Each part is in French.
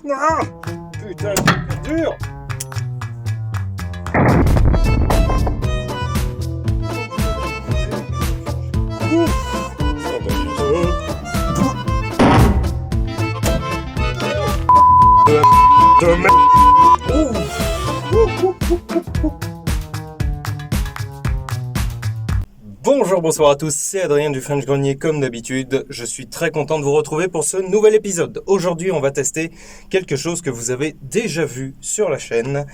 Non. Putain, c'est dur. Bonjour, bonsoir à tous, c'est Adrien du French Grenier comme d'habitude. Je suis très content de vous retrouver pour ce nouvel épisode. Aujourd'hui, on va tester quelque chose que vous avez déjà vu sur la chaîne,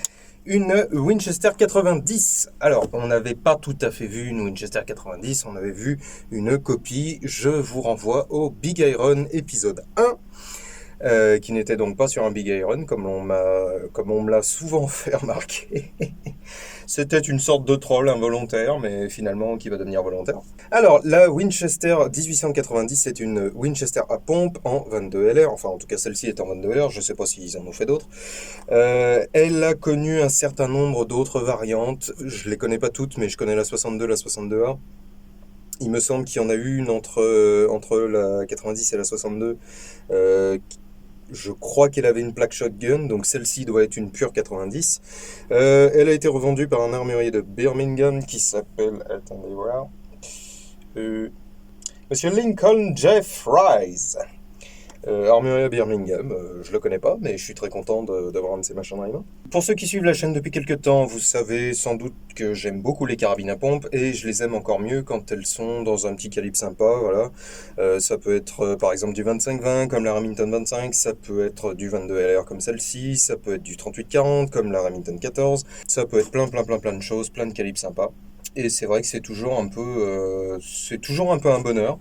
une Winchester 90. Alors, on n'avait pas tout à fait vu une Winchester 90, on avait vu une copie. Je vous renvoie au Big Iron épisode 1. Qui n'était donc pas sur un Big Iron, comme on me l'a souvent fait remarquer. C'était une sorte de troll involontaire, mais finalement qui va devenir volontaire. Alors, la Winchester 1890, c'est une Winchester à pompe en 22 LR, enfin en tout cas celle-ci est en 22 LR, je ne sais pas s'ils en ont fait d'autres. Elle a connu un certain nombre d'autres variantes, je ne les connais pas toutes, mais je connais la 62, la 62A. Il me semble qu'il y en a eu une entre la 90 et la 62, je crois qu'elle avait une plaque shotgun, donc celle-ci doit être une pure 90. Elle a été revendue par un armurier de Birmingham qui s'appelle, attendez voir, Monsieur Lincoln Jeff Rice. Armurier à Birmingham, je le connais pas, mais je suis très content d'avoir un de ces machins dans les mains. Pour ceux qui suivent la chaîne depuis quelques temps, vous savez sans doute que j'aime beaucoup les carabines à pompe, et je les aime encore mieux quand elles sont dans un petit calibre sympa, voilà. Ça peut être par exemple du 25-20 comme la Remington 25, ça peut être du 22 LR comme celle-ci, ça peut être du 38-40 comme la Remington 14, ça peut être plein de choses, plein de calibres sympas. Et c'est vrai que c'est toujours un peu un bonheur.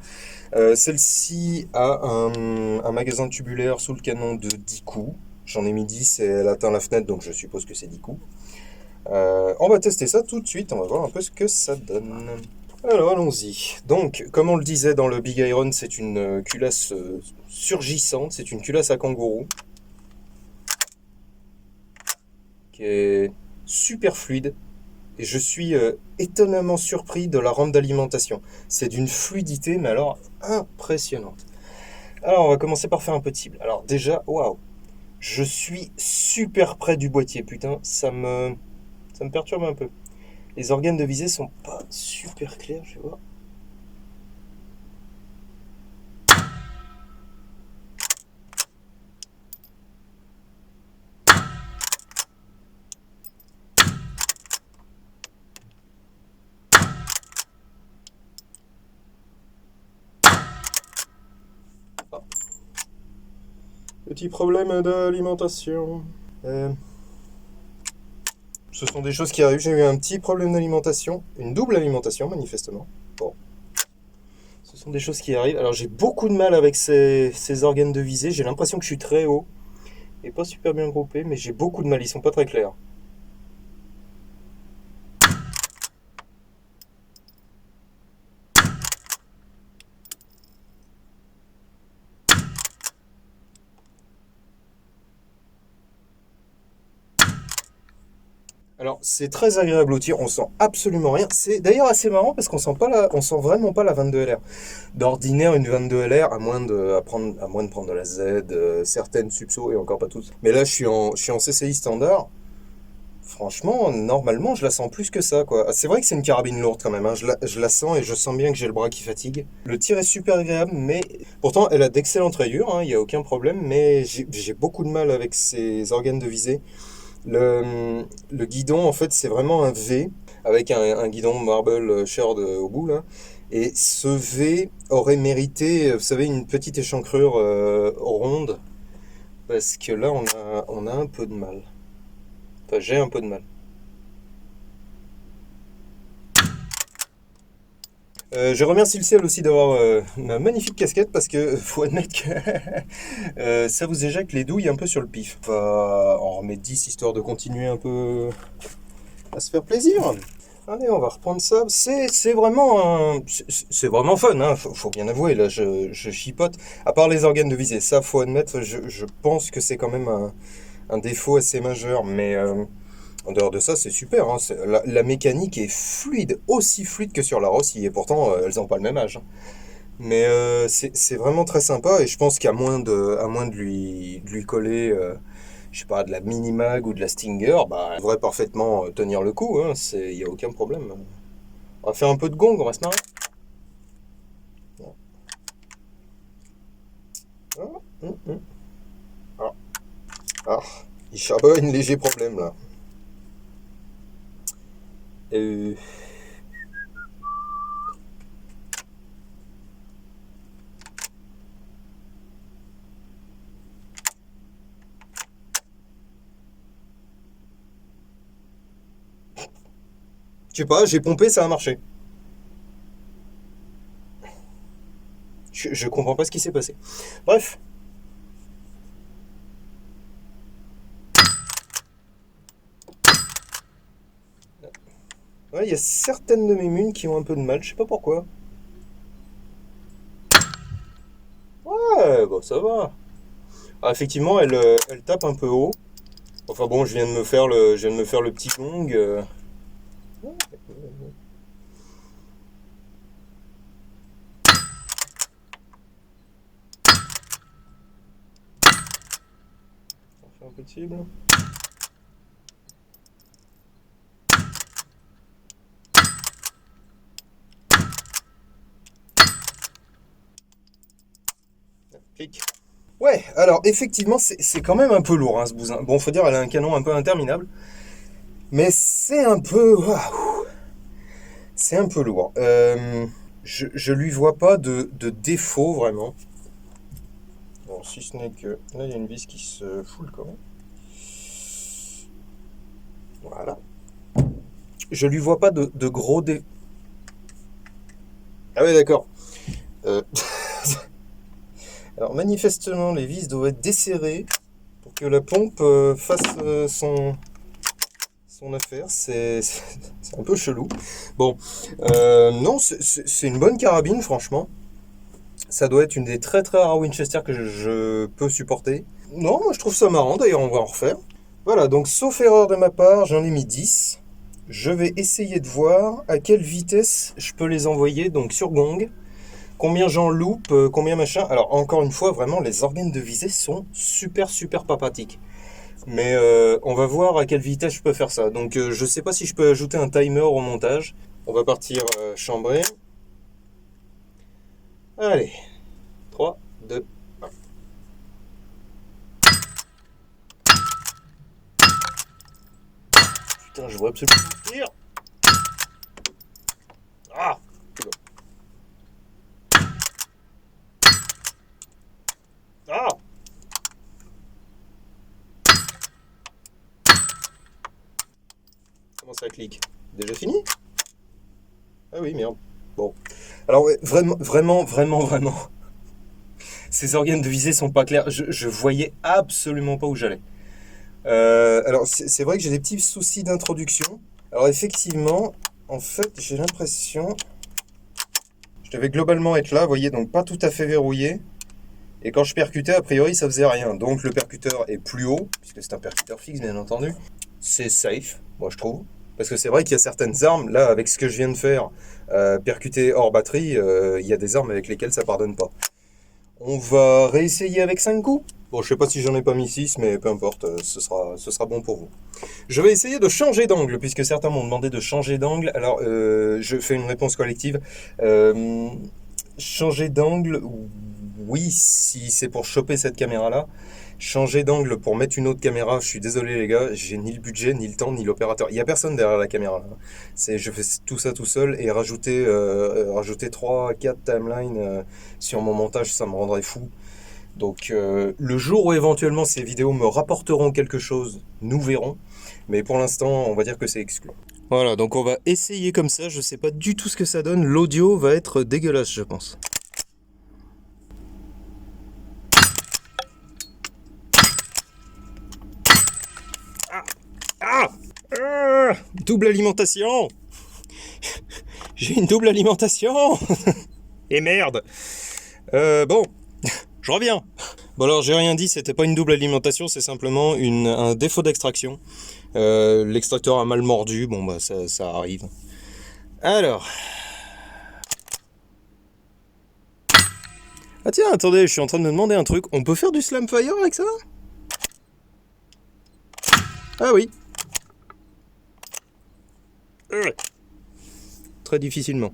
Celle-ci a un magasin tubulaire sous le canon de 10 coups. J'en ai mis 10 et elle atteint la fenêtre, donc je suppose que c'est 10 coups. On va tester ça tout de suite, on va voir un peu ce que ça donne. Alors allons-y. Donc, comme on le disait dans le Big Iron, c'est une culasse surgissante, c'est une culasse à kangourou qui est super fluide. Et je suis étonnamment surpris de la rampe d'alimentation. C'est d'une fluidité, mais alors impressionnante. Alors, on va commencer par faire un peu de cible. Alors déjà, waouh, je suis super près du boîtier, putain, ça me perturbe un peu. Les organes de visée sont pas super clairs, je vais voir. Petit problème d'alimentation. Ce sont des choses qui arrivent. J'ai eu un petit problème d'alimentation, une double alimentation manifestement. Bon, ce sont des choses qui arrivent. Alors j'ai beaucoup de mal avec ces organes de visée. J'ai l'impression que je suis très haut et pas super bien groupé, mais j'ai beaucoup de mal. Ils sont pas très clairs. Alors c'est très agréable au tir, on sent absolument rien. C'est d'ailleurs assez marrant parce qu'on sent vraiment pas la 22 LR. D'ordinaire une 22 LR, à moins de prendre de la Z, certaines subso et encore pas toutes. Mais là je suis en CCI standard. Franchement, normalement je la sens plus que ça, quoi. C'est vrai que c'est une carabine lourde quand même, hein. Je la sens et je sens bien que j'ai le bras qui fatigue. Le tir est super agréable, mais pourtant elle a d'excellentes rayures, hein, il n'y a aucun problème, mais j'ai beaucoup de mal avec ces organes de visée. Le guidon, en fait, c'est vraiment un V avec un guidon marble shard au bout, là. Et ce V aurait mérité, vous savez, une petite échancrure ronde. Parce que là, on a un peu de mal. Enfin, j'ai un peu de mal. Je remercie le ciel aussi d'avoir ma magnifique casquette parce que faut admettre que ça vous éjecte les douilles un peu sur le pif. On va en remettre 10 histoire de continuer un peu à se faire plaisir. Allez, on va reprendre ça. C'est vraiment fun, hein. Faut bien avouer, là je chipote. À part les organes de visée, ça faut admettre, je pense que c'est quand même un défaut assez majeur, mais en dehors de ça, c'est super, hein. La mécanique est fluide, aussi fluide que sur la Rossi, et pourtant, elles n'ont pas le même âge. Mais c'est vraiment très sympa et je pense à moins de lui coller, je sais pas, de la Minimag ou de la Stinger, bah, elle devrait parfaitement tenir le coup, hein, il n'y a aucun problème. On va faire un peu de gong, on va se marrer. Ah, ah, ah, il charbonne, léger problème là. Euh, je sais pas, j'ai pompé, ça a marché. Je comprends pas ce qui s'est passé. Bref. Ouais, il y a certaines de mes munes qui ont un peu de mal, je sais pas pourquoi. Ouais, bon, ça va. Ah, effectivement, elle tape un peu haut. Enfin bon, je viens de me faire le petit gong. On fait un peu de cible. Clic. Ouais, alors effectivement, c'est quand même un peu lourd, hein, ce bousin. Bon, faut dire, elle a un canon un peu interminable. Mais c'est un peu. Waouh, c'est un peu lourd. Je lui vois pas de défaut vraiment. Bon, si ce n'est que. Là, il y a une vis qui se fout quand même. Voilà. Je lui vois pas de gros défauts. Ah ouais, d'accord. Euh, Alors, manifestement, les vis doivent être desserrées pour que la pompe fasse son affaire. C'est un peu chelou. Bon, non, c'est une bonne carabine, franchement. Ça doit être une des très très rares Winchester que je peux supporter. Non, moi je trouve ça marrant, d'ailleurs on va en refaire. Voilà, donc sauf erreur de ma part, j'en ai mis 10. Je vais essayer de voir à quelle vitesse je peux les envoyer, donc sur gong. Combien j'en loupe, combien machin. Alors encore une fois, vraiment, les organes de visée sont super super pas pratiques. Mais on va voir à quelle vitesse je peux faire ça. Donc je sais pas si je peux ajouter un timer au montage. On va partir chambrer. Allez, 3, 2, 1. Putain, je vois absolument pire. Ah, ah. Comment ça clique? Déjà fini? Ah oui, merde. Bon. Alors ouais, vraiment, vraiment, vraiment, vraiment. Ces organes de visée sont pas clairs. Je voyais absolument pas où j'allais. Alors c'est vrai que j'ai des petits soucis d'introduction. Alors effectivement, en fait, j'ai l'impression, je devais globalement être là, vous voyez, donc pas tout à fait verrouillé. Et quand je percutais, a priori, ça faisait rien. Donc le percuteur est plus haut, puisque c'est un percuteur fixe, bien entendu. C'est safe, moi je trouve. Parce que c'est vrai qu'il y a certaines armes, là, avec ce que je viens de faire, percuter hors batterie, il y a des armes avec lesquelles ça pardonne pas. On va réessayer avec 5 coups. Bon, je sais pas si j'en ai pas mis 6, mais peu importe, ce sera bon pour vous. Je vais essayer de changer d'angle, puisque certains m'ont demandé de changer d'angle. Alors, je fais une réponse collective. Changer d'angle, oui, si c'est pour choper cette caméra-là. Changer d'angle pour mettre une autre caméra, je suis désolé les gars, j'ai ni le budget, ni le temps, ni l'opérateur. Il n'y a personne derrière la caméra. Je fais tout ça tout seul et rajouter 3, 4 timelines sur mon montage, ça me rendrait fou. Donc le jour où éventuellement ces vidéos me rapporteront quelque chose, nous verrons. Mais pour l'instant, on va dire que c'est exclu. Voilà, donc on va essayer comme ça. Je sais pas du tout ce que ça donne. L'audio va être dégueulasse, je pense. Ah, double alimentation. J'ai une double alimentation. Et merde. Bon, je reviens. Bon alors j'ai rien dit, c'était pas une double alimentation, c'est simplement un défaut d'extraction. L'extracteur a mal mordu, bon bah ça arrive. Alors. Ah tiens, attendez, je suis en train de me demander un truc. On peut faire du slam fire avec ça? Ah oui. Très difficilement.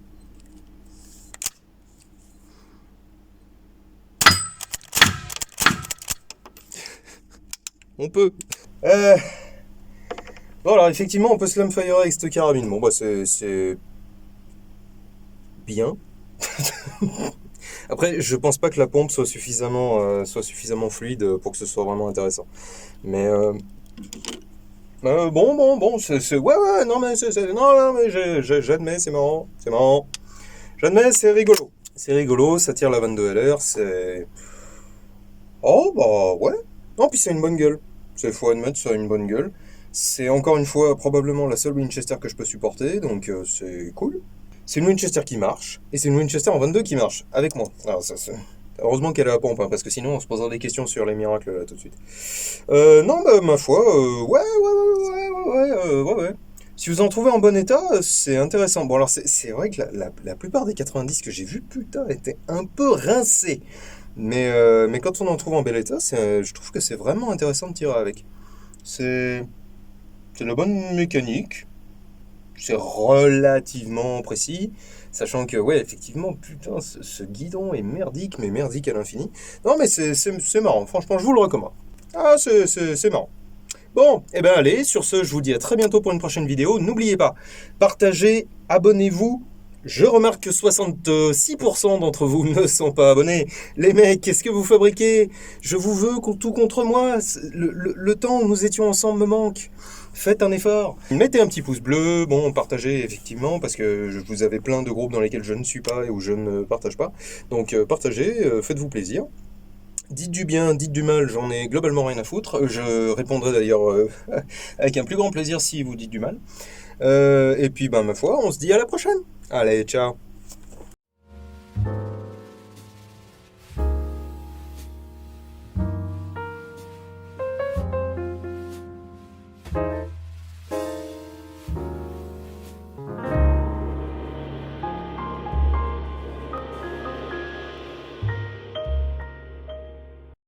On peut. Bon alors effectivement on peut slam fire avec cette carabine. Bon bah c'est bien. Après je pense pas que la pompe soit suffisamment fluide pour que ce soit vraiment intéressant. Mais bon ouais non mais non mais j'admets c'est marrant. J'admets c'est rigolo. C'est rigolo, ça tire la 22 LR, c'est oh bah ouais. Non puis c'est une bonne gueule. C'est faut admettre ça a une bonne gueule. C'est encore une fois probablement la seule Winchester que je peux supporter, donc c'est cool. C'est une Winchester qui marche, et c'est une Winchester en 22 qui marche, avec moi. Alors, heureusement qu'elle a la pompe, hein, parce que sinon on se poserait des questions sur les miracles là tout de suite. Non, bah ma foi, ouais. Si vous en trouvez en bon état, c'est intéressant. Bon alors c'est vrai que la plupart des 90 que j'ai vus, putain, étaient un peu rincés. Mais quand on en trouve en bel état, je trouve que c'est vraiment intéressant de tirer avec. C'est c'est de la bonne mécanique, c'est relativement précis, sachant que, ouais, effectivement, putain, ce guidon est merdique, mais merdique à l'infini. Non, mais c'est marrant, franchement, je vous le recommande. Ah, c'est marrant. Bon, et ben allez, sur ce, je vous dis à très bientôt pour une prochaine vidéo. N'oubliez pas, partagez, abonnez-vous. Je remarque que 66% d'entre vous ne sont pas abonnés. Les mecs, qu'est-ce que vous fabriquez? Je vous veux tout contre moi. Le temps où nous étions ensemble me manque. Faites un effort. Mettez un petit pouce bleu. Bon, partagez effectivement, parce que vous avez plein de groupes dans lesquels je ne suis pas et où je ne partage pas. Donc partagez, faites-vous plaisir. Dites du bien, dites du mal, j'en ai globalement rien à foutre. Je répondrai d'ailleurs avec un plus grand plaisir si vous dites du mal. Et puis, ben, ma foi, on se dit à la prochaine. Allez, ciao.